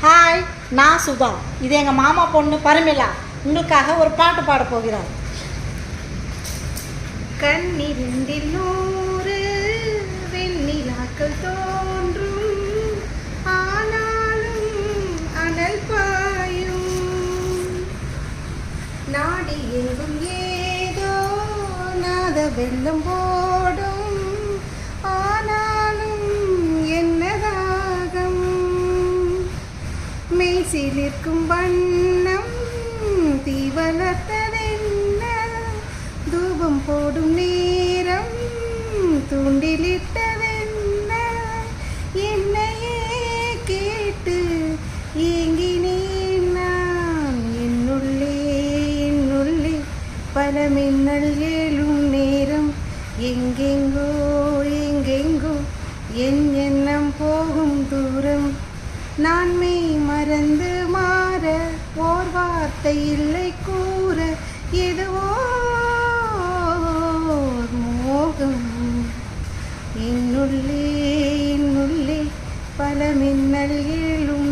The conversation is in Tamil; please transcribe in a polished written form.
ஹாய், நான் சுதா. இது எங்கள் மாமா பொண்ணு பரிமிளா. உங்களுக்காக ஒரு பாட்டு பாட போகிறார். கண்ணிரண்டில் 100 வெண்ணிலாக்கள் தோன்றும், ஆனாலும் அனல் பாயும். நாடி எங்கும் ஏதோ நாத வெள்ளம் போடும், ஆனாலும் என்னதாகம். மெய்சிலிருக்கும் வண்ணம் தீ வளர்த்ததென்ன, தூபம் போடும் நேரம் தூண்டிலிட்டதென்ன. என்னையே கேட்டு ஏங்கினேன் நான், என்னுள்ளே பல மின்னல் ஏழும் நேரம். எங்கெங்கோ என் எண்ணம் போகும் தூரம். நான் மெய் மறந்து மாற ஓர் வார்த்தை இல்லை கூற, எதுவோ மோகம். என்னுள்ளே பல மின்னல் ஏழும்